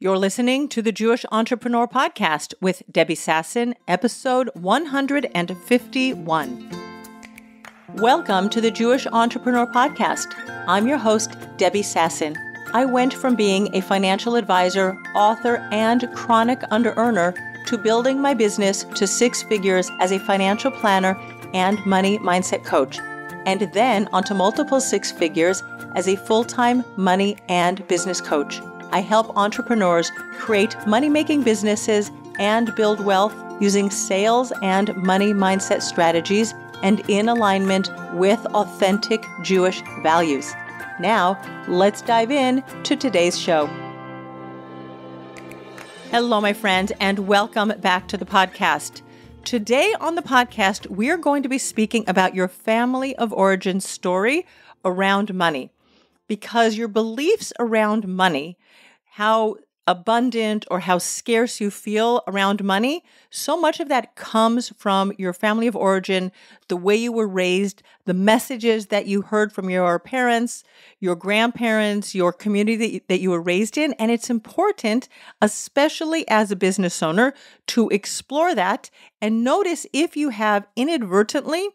You're listening to the Jewish Entrepreneur Podcast with Debbie Sasson, episode 151. Welcome to the Jewish Entrepreneur Podcast. I'm your host, Debbie Sasson. I went from being a financial advisor, author, and chronic under-earner to building my business to six figures as a financial planner and money mindset coach, and then onto multiple six figures as a full-time money and business coach. I help entrepreneurs create money-making businesses and build wealth using sales and money mindset strategies and in alignment with authentic Jewish values. Now, let's dive in to today's show. Hello, my friend, and welcome back to the podcast. Today on the podcast, we're going to be speaking about your family of origin story around money, because your beliefs around money, how abundant or how scarce you feel around money, so much of that comes from your family of origin, the way you were raised, the messages that you heard from your parents, your grandparents, your community that you were raised in. And it's important, especially as a business owner, to explore that and notice if you have inadvertently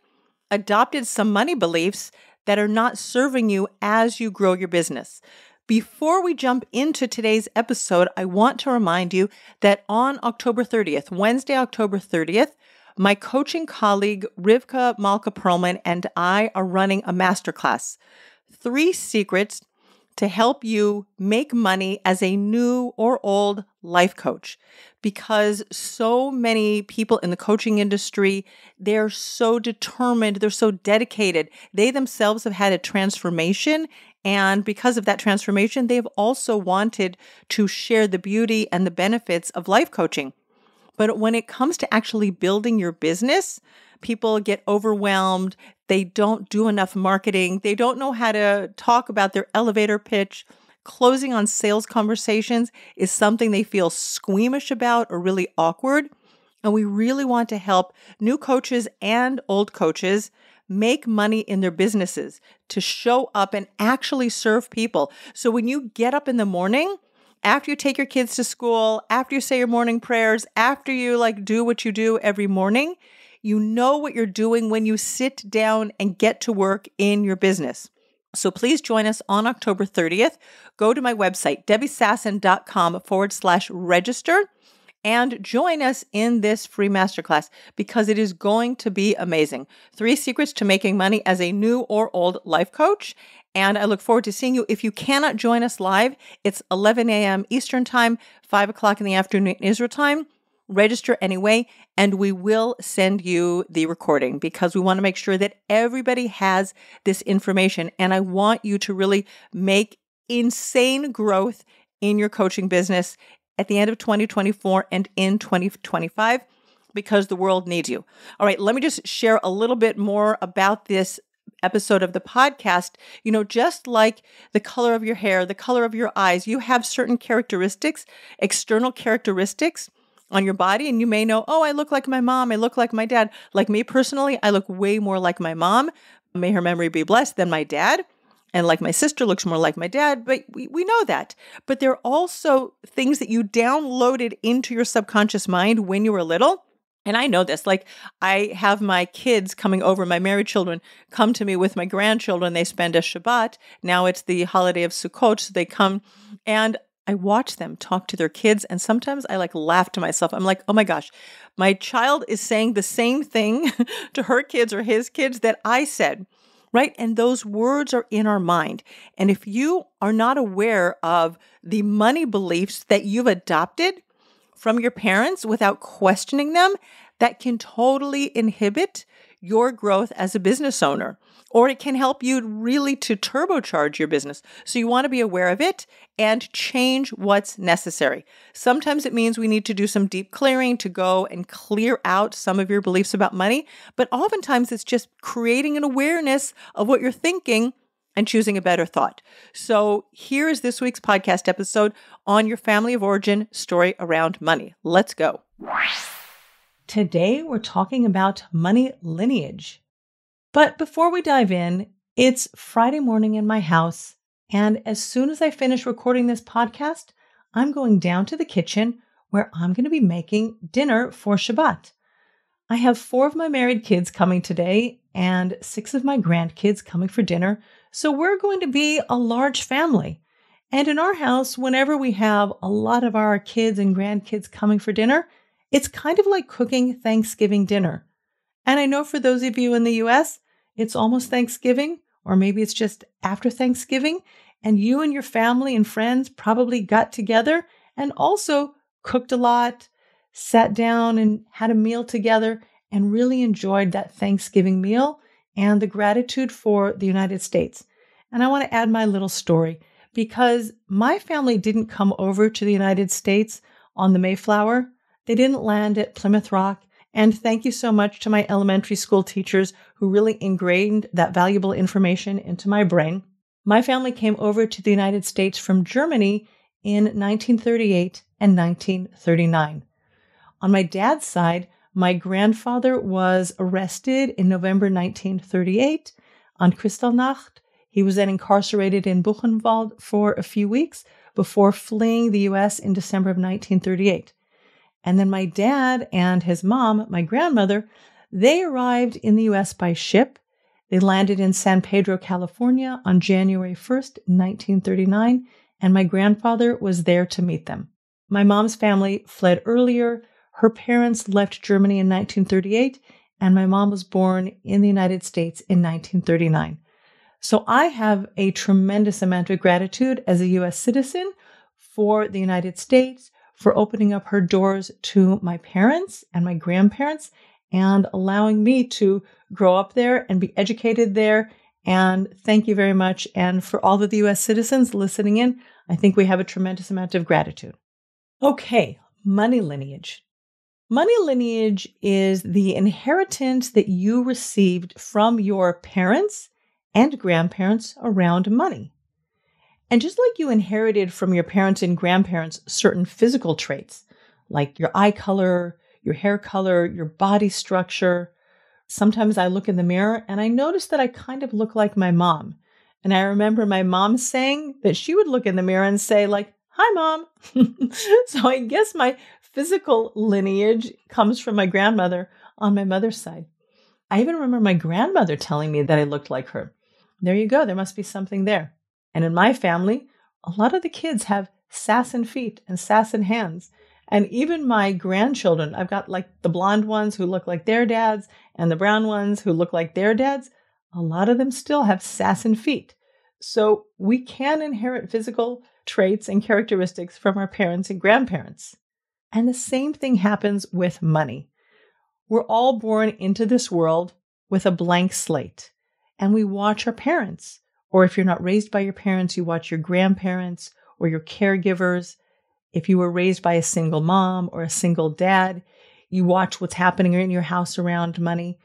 adopted some money beliefs that are not serving you as you grow your business. Before we jump into today's episode, I want to remind you that on October 30th, Wednesday, October 30th, my coaching colleague, Rivka Malka-Perlman, and I are running a masterclass, 3 secrets to help you make money as a new or old life coach. Because so many people in the coaching industry, they're so determined, they're so dedicated. They themselves have had a transformation. And because of that transformation, they've also wanted to share the beauty and the benefits of life coaching. But when it comes to actually building your business, people get overwhelmed. They don't do enough marketing. They don't know how to talk about their elevator pitch. Closing on sales conversations is something they feel squeamish about or really awkward. And we really want to help new coaches and old coaches make money in their businesses, to show up and actually serve people. So when you get up in the morning, after you take your kids to school, after you say your morning prayers, after you do what you do every morning, you know what you're doing when you sit down and get to work in your business. So please join us on October 30th. Go to my website, debbiesasson.com/register. And join us in this free masterclass because it is going to be amazing. 3 secrets to making money as a new or old life coach. And I look forward to seeing you. If you cannot join us live, it's 11 a.m. Eastern Time, 5 o'clock in the afternoon Israel time. Register anyway, and we will send you the recording because we want to make sure that everybody has this information. And I want you to really make insane growth in your coaching business at the end of 2024 and in 2025, because the world needs you. All right, let me just share a little bit more about this episode of the podcast. Just like the color of your hair, the color of your eyes, you have certain characteristics, external characteristics on your body, and you may know, oh, I look like my mom, I look like my dad. Like me personally, I look way more like my mom, may her memory be blessed, than my dad. And like my sister looks more like my dad, but we know that. But there are also things that you downloaded into your subconscious mind when you were little. And I know this, I have my kids coming over, my married children come to me with my grandchildren. They spend a Shabbat. Now it's the holiday of Sukkot. So they come and I watch them talk to their kids. And sometimes I laugh to myself. I'm like, oh my gosh, my child is saying the same thing to her kids or his kids that I said. Right? And those words are in our mind. And if you are not aware of the money beliefs that you've adopted from your parents without questioning them, that can totally inhibit your growth as a business owner. Or it can help you really to turbocharge your business. So you want to be aware of it and change what's necessary. Sometimes it means we need to do some deep clearing to go and clear out some of your beliefs about money. But oftentimes it's just creating an awareness of what you're thinking and choosing a better thought. So here is this week's podcast episode on your family of origin story around money. Let's go. Today we're talking about money lineage. But before we dive in, it's Friday morning in my house, and as soon as I finish recording this podcast, I'm going down to the kitchen where I'm going to be making dinner for Shabbat. I have 4 of my married kids coming today and 6 of my grandkids coming for dinner. So we're going to be a large family. And in our house, whenever we have a lot of our kids and grandkids coming for dinner, it's kind of like cooking Thanksgiving dinner. And I know for those of you in the US, it's almost Thanksgiving, or maybe it's just after Thanksgiving, and you and your family and friends probably got together and also cooked a lot, sat down and had a meal together, and really enjoyed that Thanksgiving meal and the gratitude for the United States. And I want to add my little story because my family didn't come over to the United States on the Mayflower. They didn't land at Plymouth Rock. And thank you so much to my elementary school teachers who really ingrained that valuable information into my brain. My family came over to the United States from Germany in 1938 and 1939. On my dad's side, my grandfather was arrested in November 1938 on Kristallnacht. He was then incarcerated in Buchenwald for a few weeks before fleeing the U.S. in December of 1938. And then my dad and his mom, my grandmother, they arrived in the U.S. by ship. They landed in San Pedro, California on January 1st, 1939, and my grandfather was there to meet them. My mom's family fled earlier. Her parents left Germany in 1938, and my mom was born in the United States in 1939. So I have a tremendous amount of gratitude as a U.S. citizen for the United States, for opening up her doors to my parents and my grandparents and allowing me to grow up there and be educated there. And thank you very much. And for all of the U.S. citizens listening in, I think we have a tremendous amount of gratitude. Okay, money lineage. Money lineage is the inheritance that you received from your parents and grandparents around money. And just like you inherited from your parents and grandparents certain physical traits, like your eye color, your hair color, your body structure, sometimes I look in the mirror and I notice that I kind of look like my mom. And I remember my mom saying that she would look in the mirror and say like, "Hi, Mom." So I guess my physical lineage comes from my grandmother on my mother's side. I even remember my grandmother telling me that I looked like her. There you go. There must be something there. And in my family, a lot of the kids have sassen feet and sassen hands. And even my grandchildren, I've got like the blonde ones who look like their dads and the brown ones who look like their dads. A lot of them still have sassen feet. So we can inherit physical traits and characteristics from our parents and grandparents. And the same thing happens with money. We're all born into this world with a blank slate. And we watch our parents. Or if you're not raised by your parents, you watch your grandparents or your caregivers. If you were raised by a single mom or a single dad, you watch what's happening in your house around money.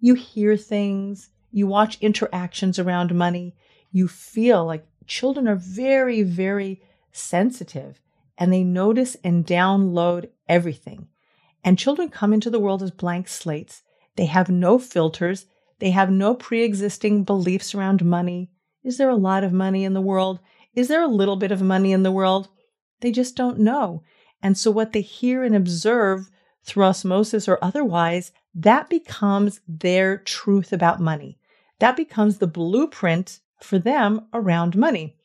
You hear things. You watch interactions around money. You feel like children are very, very sensitive and they notice and download everything. And children come into the world as blank slates. They have no filters. They have no pre-existing beliefs around money. Is there a lot of money in the world? Is there a little bit of money in the world? They just don't know. And so what they hear and observe through osmosis or otherwise, that becomes their truth about money. That becomes the blueprint for them around money.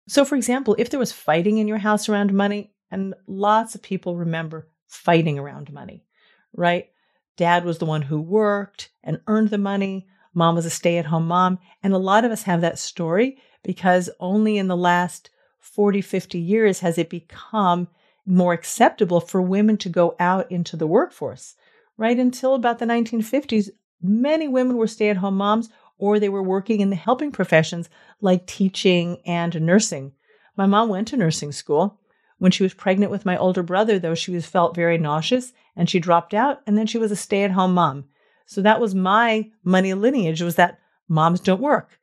So for example, if there was fighting in your house around money, and lots of people remember fighting around money, right? Dad was the one who worked and earned the money. Mom was a stay-at-home mom. And a lot of us have that story because only in the last 40, 50 years has it become more acceptable for women to go out into the workforce. Right until about the 1950s, many women were stay-at-home moms or they were working in the helping professions like teaching and nursing. My mom went to nursing school. When she was pregnant with my older brother, though, she felt very nauseous and she dropped out and then she was a stay-at-home mom. So that was my money lineage, was that moms don't work.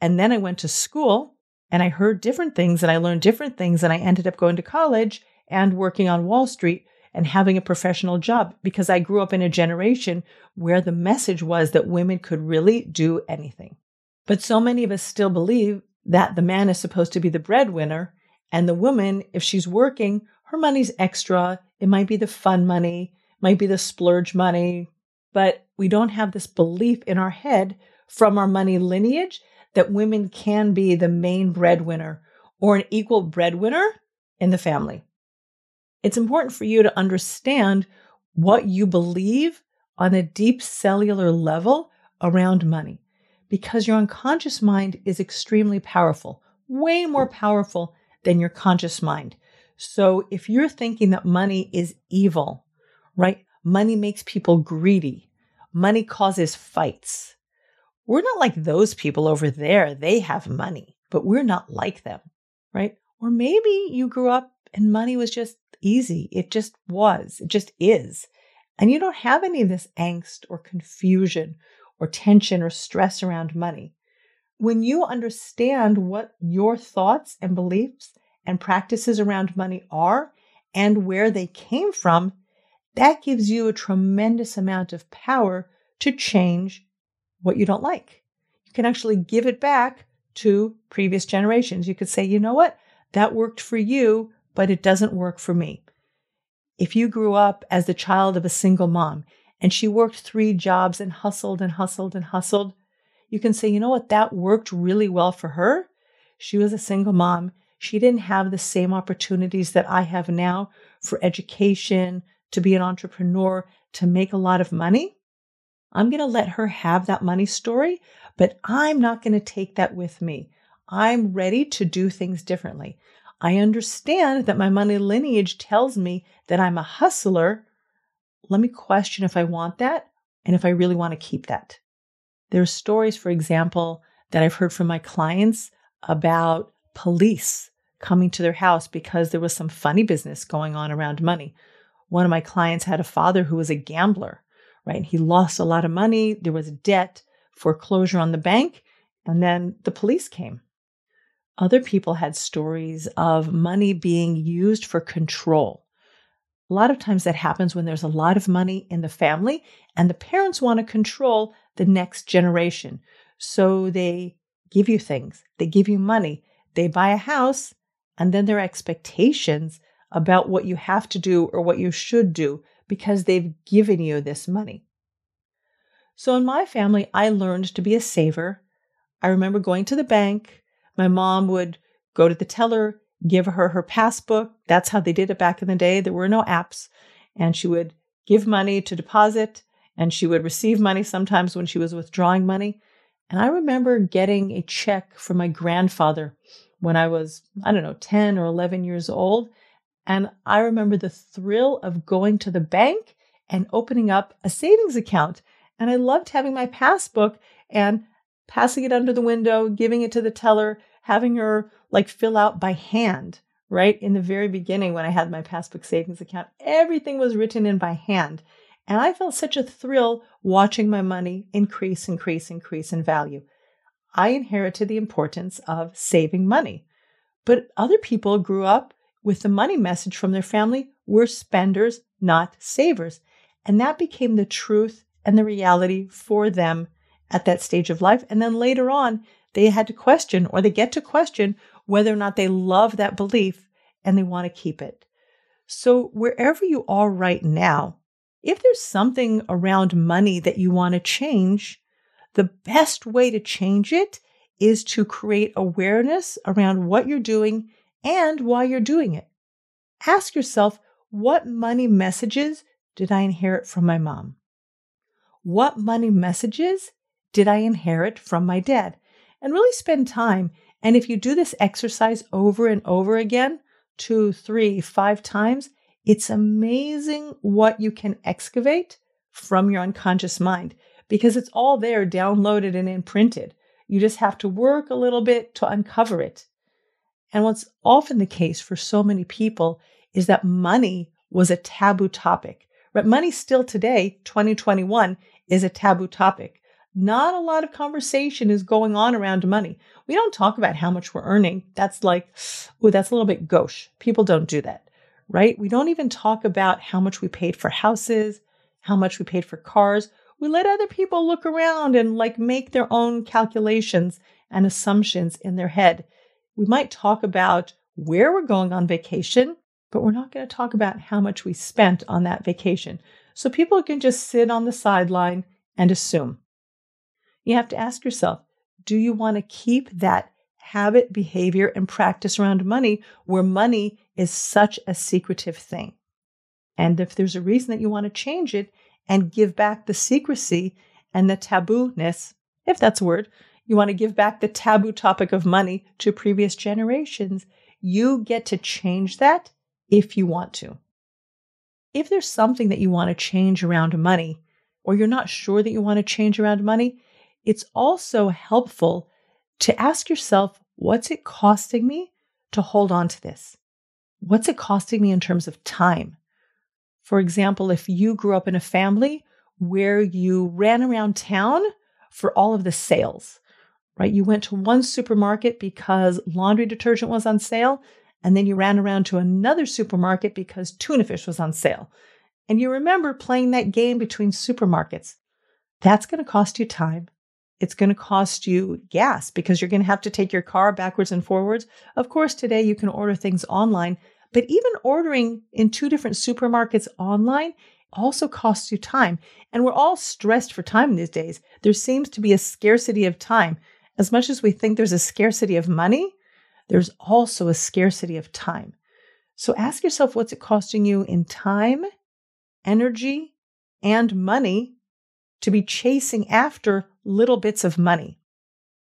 And then I went to school and I heard different things and I learned different things and I ended up going to college and working on Wall Street and having a professional job because I grew up in a generation where the message was that women could really do anything. But so many of us still believe that the man is supposed to be the breadwinner And the woman, if she's working, her money's extra. It might be the fun money, might be the splurge money, but we don't have this belief in our head from our money lineage that women can be the main breadwinner or an equal breadwinner in the family. It's important for you to understand what you believe on a deep cellular level around money, because your unconscious mind is extremely powerful, way more powerful than your conscious mind. So if you're thinking that money is evil, right? Money makes people greedy. Money causes fights. We're not like those people over there. They have money, but we're not like them, right? Or maybe you grew up and money was just easy. It just was. It just is. And you don't have any of this angst or confusion or tension or stress around money. When you understand what your thoughts and beliefs and practices around money are and where they came from, that gives you a tremendous amount of power to change what you don't like. You can actually give it back to previous generations. You could say, you know what? That worked for you, but it doesn't work for me. If you grew up as the child of a single mom and she worked 3 jobs and hustled and hustled and hustled, you can say, you know what? That worked really well for her. She was a single mom. She didn't have the same opportunities that I have now for education, to be an entrepreneur, to make a lot of money. I'm going to let her have that money story, but I'm not going to take that with me. I'm ready to do things differently. I understand that my money lineage tells me that I'm a hustler. Let me question if I want that and if I really want to keep that. There are stories, for example, that I've heard from my clients about police coming to their house because there was some funny business going on around money. One of my clients had a father who was a gambler, right? He lost a lot of money. There was debt, foreclosure on the bank, and then the police came. Other people had stories of money being used for control. A lot of times that happens when there's a lot of money in the family and the parents want to control the next generation. So they give you things, they give you money, they buy a house, and then their expectations about what you have to do or what you should do because they've given you this money. So in my family, I learned to be a saver. I remember going to the bank. My mom would go to the teller, give her her passbook. That's how they did it back in the day. There were no apps. And she would give money to deposit, and she would receive money sometimes when she was withdrawing money. And I remember getting a check from my grandfather when I was, 10 or 11 years old. And I remember the thrill of going to the bank and opening up a savings account. And I loved having my passbook and passing it under the window, giving it to the teller, having her fill out by hand, right? In the very beginning when I had my passbook savings account, everything was written in by hand. And I felt such a thrill watching my money increase in value. I inherited the importance of saving money. But other people grew up with the money message from their family, we're spenders, not savers. And that became the truth and the reality for them at that stage of life. And then later on, they had to question, or they get to question, whether or not they love that belief and they want to keep it. So wherever you are right now, if there's something around money that you want to change, the best way to change it is to create awareness around what you're doing and why you're doing it. Ask yourself, what money messages did I inherit from my mom? What money messages did I inherit from my dad? And really spend time. And if you do this exercise over and over again, 2, 3, 5 times, it's amazing what you can excavate from your unconscious mind because it's all there downloaded and imprinted. You just have to work a little bit to uncover it. And what's often the case for so many people is that money was a taboo topic. Right? Money still today, 2021, is a taboo topic. Not a lot of conversation is going on around money. We don't talk about how much we're earning. That's that's a little bit gauche. People don't do that, right? We don't even talk about how much we paid for houses, how much we paid for cars. We let other people look around and make their own calculations and assumptions in their head. We might talk about where we're going on vacation, but we're not going to talk about how much we spent on that vacation. So people can just sit on the sideline and assume. You have to ask yourself, do you want to keep that habit, behavior, and practice around money where money is such a secretive thing? And if there's a reason that you want to change it and give back the secrecy and the taboo-ness, if that's a word, you want to give back the taboo topic of money to previous generations, you get to change that if you want to. If there's something that you want to change around money, or you're not sure that you want to change around money, it's also helpful to ask yourself, what's it costing me to hold on to this? What's it costing me in terms of time? For example, if you grew up in a family where you ran around town for all of the sales, right? You went to one supermarket because laundry detergent was on sale, and then you ran around to another supermarket because tuna fish was on sale. And you remember playing that game between supermarkets. That's going to cost you time. It's going to cost you gas because you're going to have to take your car backwards and forwards. Of course, today you can order things online, but even ordering in 2 different supermarkets online also costs you time. And we're all stressed for time these days. There seems to be a scarcity of time. As much as we think there's a scarcity of money, there's also a scarcity of time. So ask yourself, what's it costing you in time, energy, and money to be chasing after little bits of money?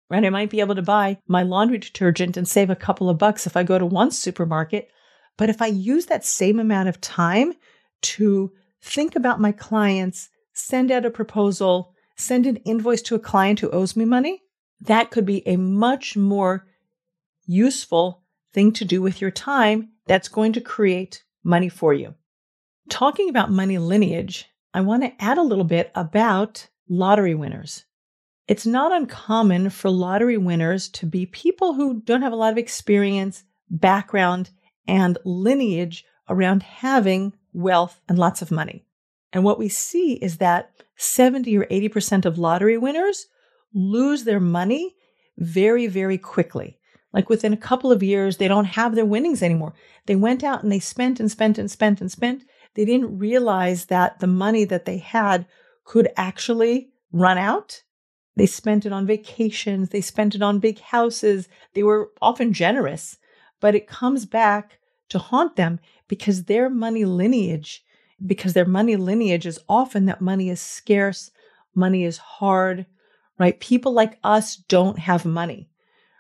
Right? I might be able to buy my laundry detergent and save a couple of bucks if I go to one supermarket. But if I use that same amount of time to think about my clients, send out a proposal, send an invoice to a client who owes me money, that could be a much more useful thing to do with your time that's going to create money for you. Talking about money lineage, I want to add a little bit about lottery winners. It's not uncommon for lottery winners to be people who don't have a lot of experience, background, and lineage around having wealth and lots of money. And what we see is that 70 or 80% of lottery winners lose their money very, very quickly. Like within a couple of years, they don't have their winnings anymore. They went out and they spent and spent and spent and spent. They didn't realize that the money that they had could actually run out. They spent it on vacations. They spent it on big houses. They were often generous, but it comes back to haunt them because their money lineage is often that money is scarce, money is hard, right? People like us don't have money.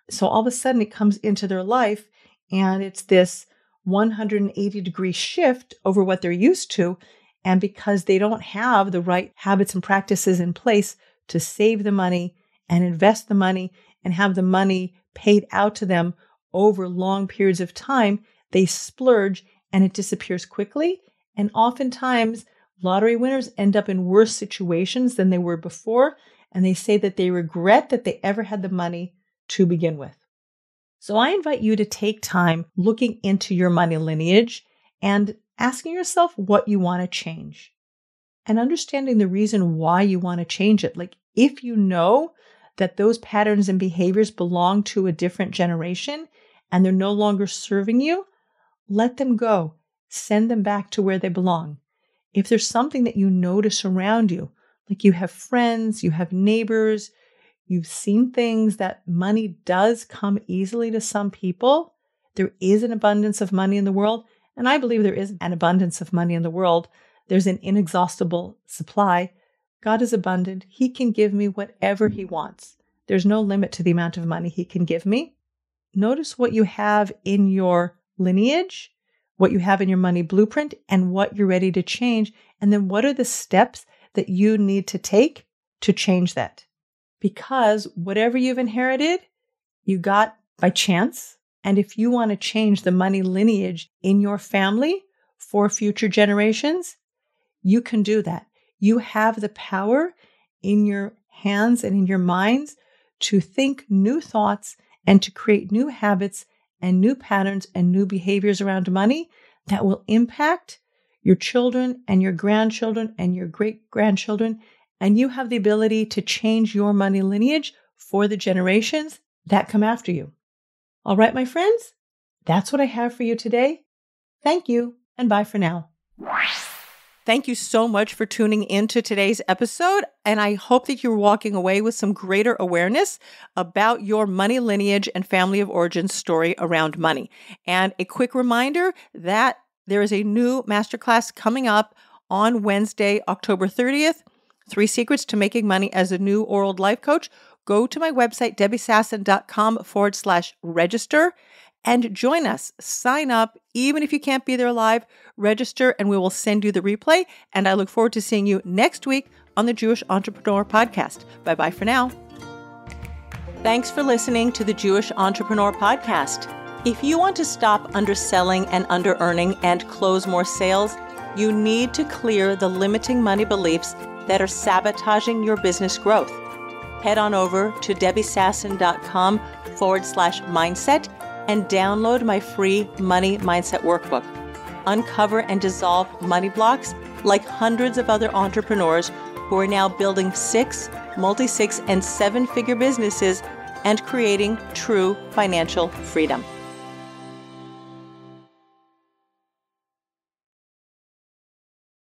So all of a sudden it comes into their life and it's this 180-degree shift over what they're used to. And because they don't have the right habits and practices in place to save the money and invest the money and have the money paid out to them over long periods of time, they splurge and it disappears quickly. And oftentimes lottery winners end up in worse situations than they were before. And they say that they regret that they ever had the money to begin with. So I invite you to take time looking into your money lineage and asking yourself what you want to change and understanding the reason why you want to change it. Like if you know that those patterns and behaviors belong to a different generation and they're no longer serving you, let them go. Send them back to where they belong. If there's something that you notice around you, like you have friends, you have neighbors, you've seen things that money does come easily to some people. There is an abundance of money in the world. And I believe there is an abundance of money in the world. There's an inexhaustible supply. God is abundant. He can give me whatever He wants. There's no limit to the amount of money He can give me. Notice what you have in your lineage, what you have in your money blueprint, and what you're ready to change. And then what are the steps that you need to take to change that? Because whatever you've inherited, you got by chance. And if you want to change the money lineage in your family for future generations, you can do that. You have the power in your hands and in your minds to think new thoughts and to create new habits and new patterns and new behaviors around money that will impact your children and your grandchildren and your great-grandchildren. And you have the ability to change your money lineage for the generations that come after you. All right, my friends, That's what I have for you today. Thank you, and bye for now. Thank you so much for tuning into today's episode, and I hope that you're walking away with some greater awareness about your money lineage and family of origin story around money. And a quick reminder that there is a new masterclass coming up on Wednesday, October 30th, 3 Secrets to Making Money as a New or Old Life Coach. Go to my website, debbiesasson.com/register. And join us. Sign up, even if you can't be there live, register, and we will send you the replay. And I look forward to seeing you next week on the Jewish Entrepreneur Podcast. Bye-bye for now. Thanks for listening to the Jewish Entrepreneur Podcast. If you want to stop underselling and under-earning and close more sales, you need to clear the limiting money beliefs that are sabotaging your business growth. Head on over to debbiesasson.com/mindset and download my free Money Mindset Workbook. Uncover and dissolve money blocks like hundreds of other entrepreneurs who are now building 6, multi-6, and 7-figure businesses and creating true financial freedom.